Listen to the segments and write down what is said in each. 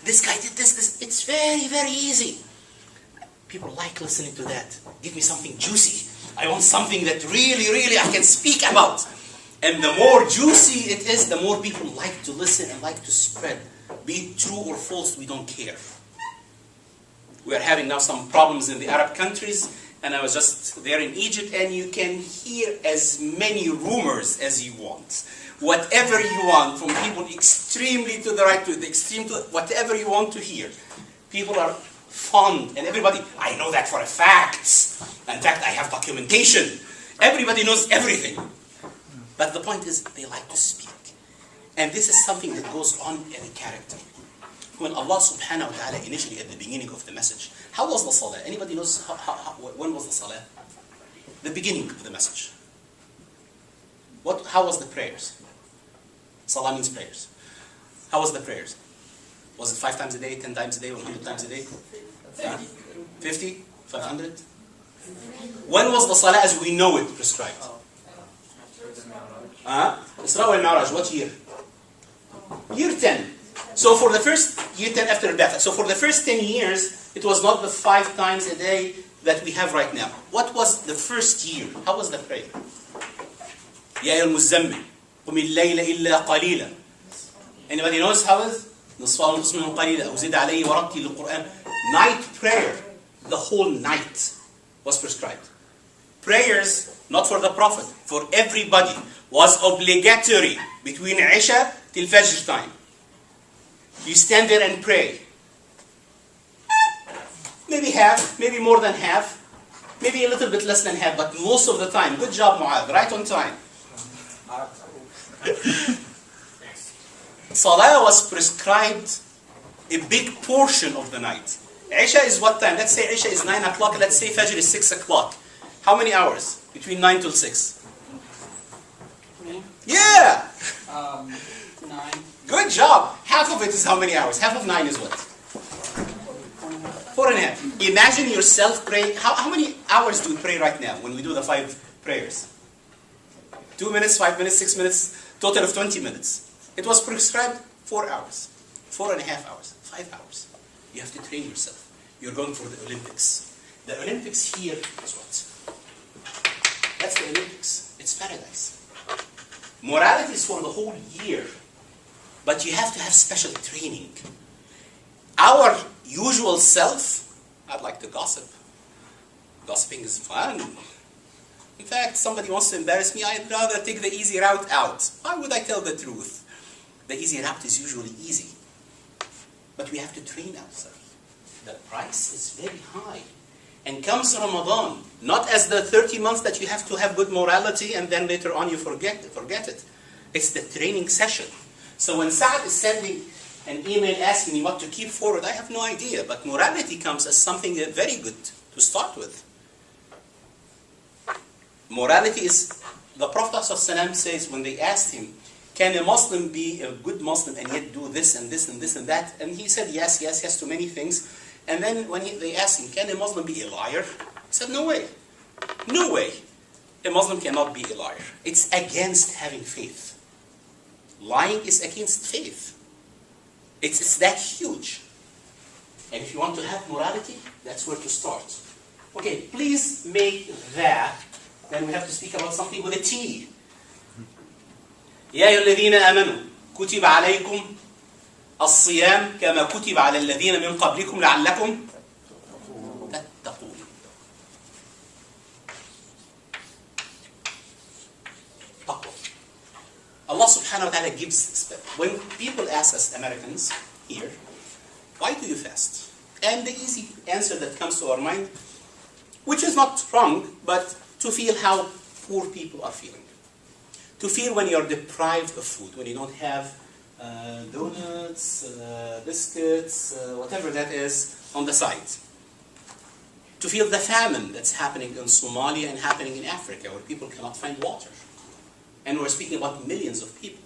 this guy did this. It's very, very easy. People like listening to that. Give me something juicy. I want something that really, really I can speak about. And the more juicy it is, the more people like to listen and like to spread. Be it true or false, we don't care. We are having now some problems in the Arab countries, and I was just there in Egypt, and you can hear as many rumors as you want. Whatever you want, from people extremely to the right to the extreme to whatever you want to hear. People are fond, and everybody, I know that for a fact. In fact, I have documentation. Everybody knows everything. But the point is, they like to speak. And this is something that goes on in character. When Allah subhanahu wa ta'ala initially at the beginning of the message, how was the salah? Anybody knows when was the salah? The beginning of the message. How was the prayers? Salah means prayers. How was the prayers? Was it 5 times a day, 10 times a day, 100 times a day? 50? 500? When was the salah as we know it prescribed? Isra wal Mi'raj, what year? Year 10. So for the first year 10 after Al-Ba'ath. So for the first 10 years, it was not the 5 times a day that we have right now. What was the first year? How was the prayer? Ya ayyuhal muzammil, qum al-layla illa qalila. Anybody knows how is? نصفه ونصف منه قليلا أو زد عليه ورتل القرآن. Night prayer, the whole night was prescribed. Prayers, not for the Prophet, for everybody, was obligatory between Isha till Fajr time. You stand there and pray. Maybe half, maybe more than half, maybe a little bit less than half, but most of the time. Good job, Mu'adh, right on time. Salah was prescribed a big portion of the night. Isha is what time? Let's say Isha is 9 o'clock, let's say Fajr is 6 o'clock. How many hours? Between 9 till 6? Yeah! 9. Good job. Half of it is how many hours? Half of 9 is what? 4.5. Imagine yourself praying. How many hours do we pray right now when we do the 5 prayers? 2 minutes, 5 minutes, 6 minutes, total of 20 minutes. It was prescribed 4 hours, 4.5 hours, 5 hours. You have to train yourself. You're going for the Olympics. The Olympics here is what? That's the Olympics. It's paradise. Morality is for the whole year. But you have to have special training. Our usual self, I'd like to gossip. Gossiping is fun. In fact, somebody wants to embarrass me, I'd rather take the easy route out. Why would I tell the truth? The easy route is usually easy. But we have to train ourselves. The price is very high. And comes Ramadan, not as the 30 months that you have to have good morality and then later on you forget it. It's the training session. So when Saad is sending an email asking me what to keep forward, I have no idea. But morality comes as something very good to start with. Morality is, the Prophet ﷺ says when they asked him, can a Muslim be a good Muslim and yet do this and this and this and that? And he said yes, yes, yes to many things. And then when they asked him, can a Muslim be a liar? He said, no way. No way. A Muslim cannot be a liar. It's against having faith. Lying is against faith. It's that huge. And if you want to have morality, that's where to start. Okay, please make that. Then we have to speak about something with a T. يا أيها الذين آمنوا كتب عليكم الصيام كما كتب على الذين من قبلكم لعلكم تتقون. Allah subhanahu wa ta'ala gives, when people ask us Americans here, why do you fast? And the easy answer that comes to our mind, which is not wrong, but to feel how poor people are feeling. To feel when you're deprived of food, when you don't have donuts, biscuits, whatever that is on the side. To feel the famine that's happening in Somalia and happening in Africa, where people cannot find water. And we're speaking about millions of people.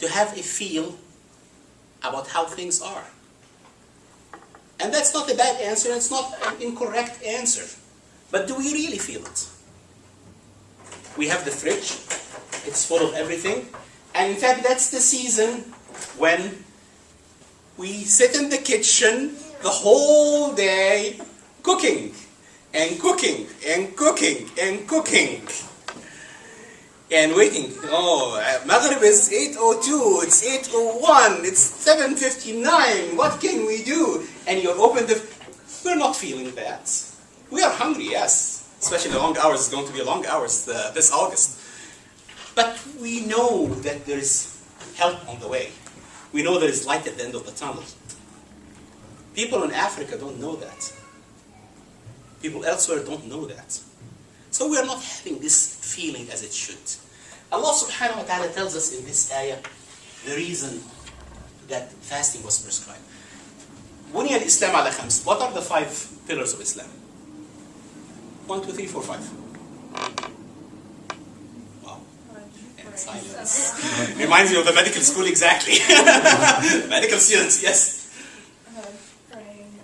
To have a feel about how things are. And that's not a bad answer, it's not an incorrect answer. But do we really feel it? We have the fridge, it's full of everything. And in fact, that's the season when We sit in the kitchen the whole day cooking and cooking and cooking and cooking and waiting. Oh, Maghrib is 8:02, it's 8:01, it's 7:59, what can we do? And you open the... We're not feeling that. We are hungry, yes. Especially the long hours, it's going to be long hours this August. But we know that there is help on the way. We know there is light at the end of the tunnel. People in Africa don't know that. People elsewhere don't know that. So we are not having this feeling as it should. Allah subhanahu wa ta'ala tells us in this ayah the reason that fasting was prescribed. بني الإسلام على خمس. What are the 5 pillars of Islam? 1, 2, 3, 4, 5. Wow. And silence. Reminds me of the medical school exactly. Medical students, yes. Praying,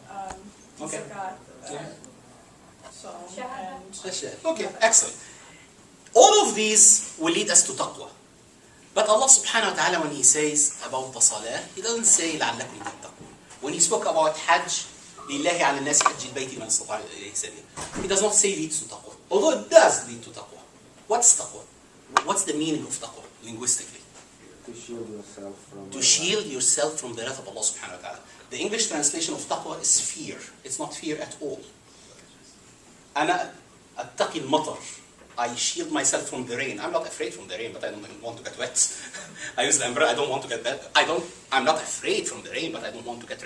Okay. zakat, sawm, and... Okay, excellent. All of these will lead us to taqwa. But Allah subhanahu wa ta'ala, when He says about the salah, He doesn't say لَعَلَّكُمْ تَتَّقُونَ. When He spoke about Hajj, لِلَّهِ عَلَى النَّاسِ حَجِّ الْبَيْتِ مَنِ اسْتَطَاعَ إِلَيْهِ سَبِيلًا. He does not say leads to taqwa. Although it does lead to taqwa. What's taqwa? What's the meaning of taqwa linguistically? To shield yourself from... To shield yourself from the wrath of Allah subhanahu wa ta'ala. The English translation of taqwa is fear. It's not fear at all. أنا أتقي المطر. I shield myself from the rain. I'm not afraid from the rain, but I don't want to get wet. I use the umbrella. I don't want to get wet. I'm not afraid from the rain, but I don't want to get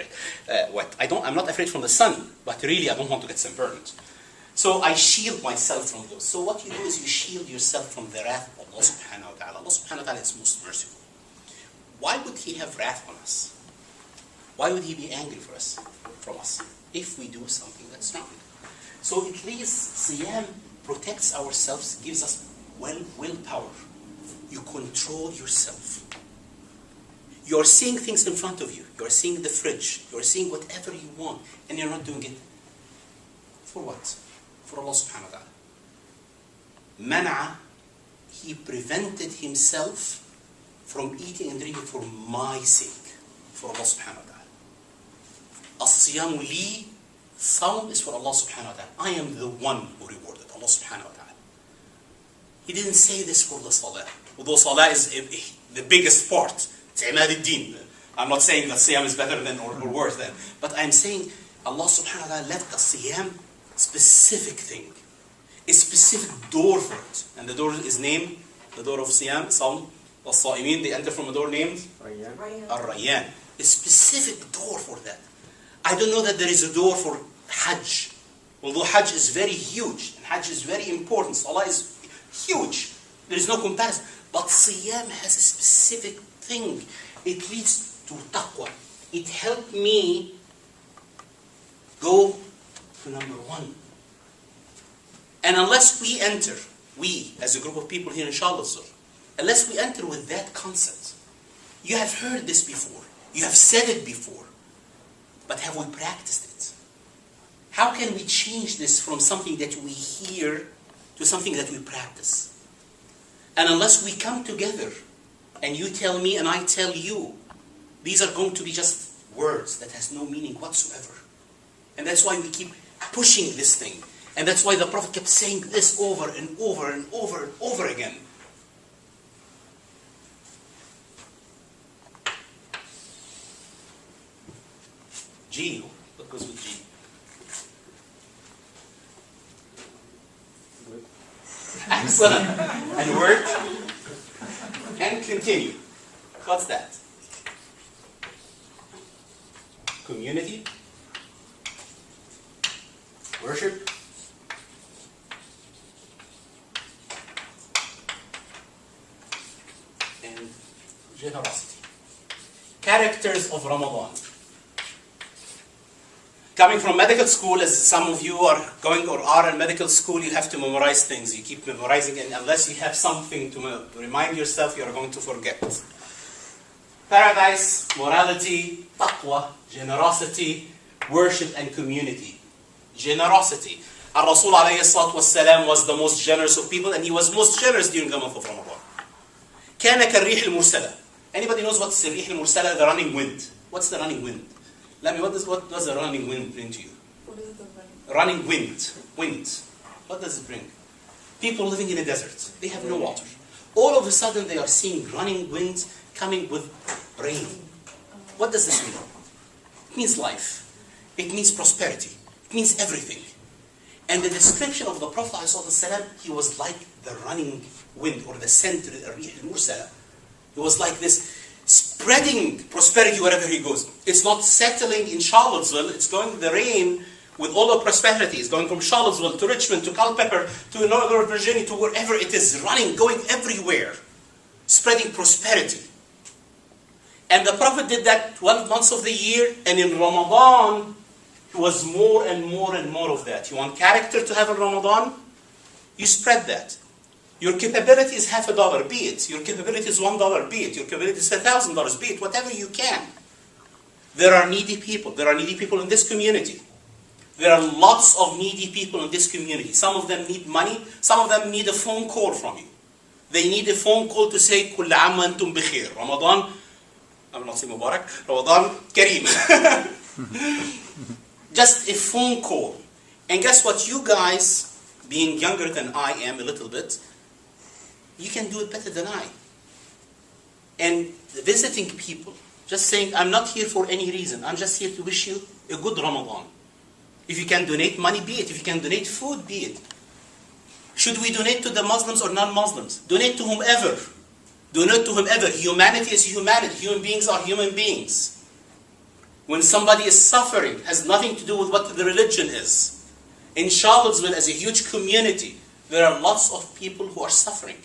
wet. I'm not afraid from the sun, but really I don't want to get sunburned. So I shield myself from those. So what you do is you shield yourself from the wrath of Allah subhanahu wa ta'ala. Allah subhanahu wa ta'ala is most merciful. Why would He have wrath on us? Why would He be angry from us if we do something that's wrong? So at least Siyam protects ourselves, gives us willpower. You control yourself. You're seeing things in front of you. You're seeing the fridge. You're seeing whatever you want, and you're not doing it. For what? For Allah subhanahu wa ta'ala. Man'a, He prevented Himself from eating and drinking for my sake. For Allah subhanahu wa ta'ala. As-siyamu li, Sawm is for Allah subhanahu wa ta'ala. I am the one who rewarded Allah subhanahu wa ta'ala. He didn't say this for the salah. Although salah is the biggest part. It's emaad al-din. I'm not saying that siyam is better than or worse than. But I'm saying Allah subhanahu wa ta'ala left the siyam specific thing. A specific door for it. And the door is named, the door of siyam, sawm, was-sa'imin. They enter from a door named Ar-Rayyan. A specific door for that. I don't know that there is a door for Hajj. Although Hajj is very huge, and Hajj is very important, Salah is huge. There is no comparison. But Siyam has a specific thing. It leads to taqwa. It helped me go to number 1. And unless we enter, we as a group of people here in Charlottesville, unless we enter with that concept, you have heard this before, you have said it before, but have we practiced it? How can we change this from something that we hear to something that we practice? And unless we come together and you tell me and I tell you, these are going to be just words that has no meaning whatsoever. And that's why we keep pushing this thing. And that's why the Prophet kept saying this over and over and over and over again. G, what goes with G? Excellent. And work. And continue. What's that? Community. Worship. And generosity. Characters of Ramadan. Coming from medical school, as some of you are going or are in medical school, you have to memorize things. You keep memorizing, and unless you have something to remind yourself, you are going to forget. Paradise, morality, taqwa, generosity, worship, and community. Generosity. Ar-Rasul alayhi salatu wassalam was the most generous of people, and he was most generous during the month of Ramadan. كان كالريح المرسلة. Anybody knows what's the ريح المرسلة? The running wind. What's the running wind? Let me, what does the running wind bring to you? What is the wind? Running wind. Wind. What does it bring? People living in a desert. They have no water. All of a sudden they are seeing running wind coming with rain. What does this mean? It means life. It means prosperity. It means everything. And the description of the Prophet ﷺ, he was like the running wind or the scent, al-mursala. He was like this, spreading prosperity wherever he goes. It's not settling in Charlottesville. It's going the rain with all the prosperity. It's going from Charlottesville to Richmond to Culpeper to Northern Virginia to wherever it is running, going everywhere, spreading prosperity. And the Prophet did that 12 months of the year, and in Ramadan, it was more and more and more of that. You want character to have in Ramadan? You spread that. Your capability is $50, be it. Your capability is $1, be it. Your capability is $1,000, be it. Whatever you can. There are needy people. There are needy people in this community. There are lots of needy people in this community. Some of them need money. Some of them need a phone call from you. They need a phone call to say, كل عام وأنتم بخير. Ramadan, I'm not saying Mubarak, Ramadan Kareem. Just a phone call. And guess what? You guys, being younger than I am a little bit, you can do it better than I. And visiting people, just saying, I'm not here for any reason. I'm just here to wish you a good Ramadan. If you can donate money, be it. If you can donate food, be it. Should we donate to the Muslims or non-Muslims? Donate to whomever. Donate to whomever. Humanity is humanity. Human beings are human beings. When somebody is suffering, has nothing to do with what the religion is. In Charlottesville, as a huge community, there are lots of people who are suffering.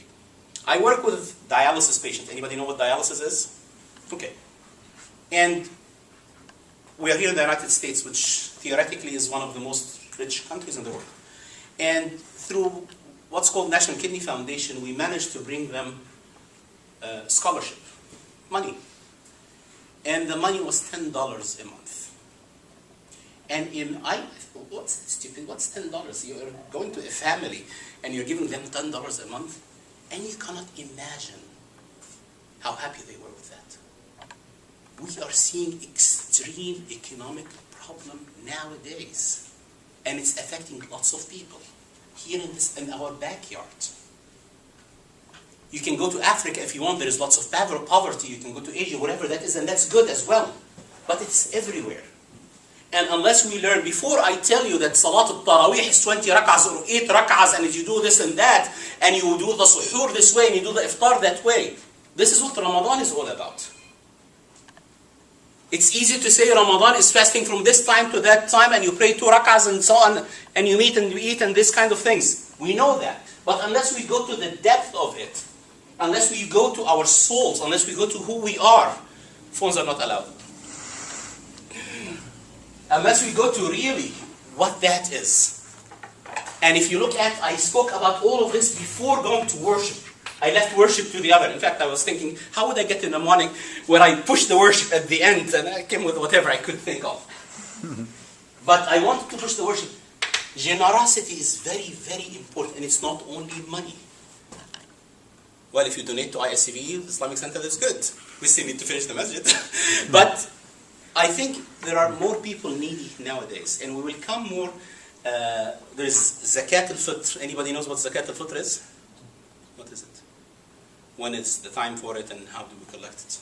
I work with dialysis patients. Anybody know what dialysis is? Okay. And we are here in the United States, which theoretically is one of the most rich countries in the world. And through what's called National Kidney Foundation, we managed to bring them scholarship, money. And the money was $10 a month. And what's stupid? What's $10? You're going to a family and you're giving them $10 a month, and you cannot imagine how happy they were with that. We are seeing extreme economic problem nowadays, and it's affecting lots of people here in our backyard. You can go to Africa if you want. There is lots of poverty. You can go to Asia, whatever that is, and that's good as well. But it's everywhere. And unless we learn, before I tell you that Salat al-Tarawih is 20 rak'ahs or 8 rak'ahs, and if you do this and that, and you do the suhoor this way, and you do the iftar that way, this is what Ramadan is all about. It's easy to say Ramadan is fasting from this time to that time, and you pray 2 rak'ahs and so on, and you meet and you eat and this kind of things. We know that. But unless we go to the depth of it, unless we go to our souls, unless we go to who we are, phones are not allowed. Unless we go to really what that is. And if you look at, I spoke about all of this before going to worship. I left worship to the other. In fact, I was thinking, how would I get in the morning when I push the worship at the end, and I came with whatever I could think of. But I wanted to push the worship. Generosity is very, very important, and it's not only money. Well, if you donate to ISCV, Islamic Center, that's good. We still need to finish the masjid. But I think there are more people needy nowadays, and we will come more. There's Zakat al-Fitr. Anybody knows what Zakat al-Fitr is? What is it? When it's the time for it, and how do we collect it?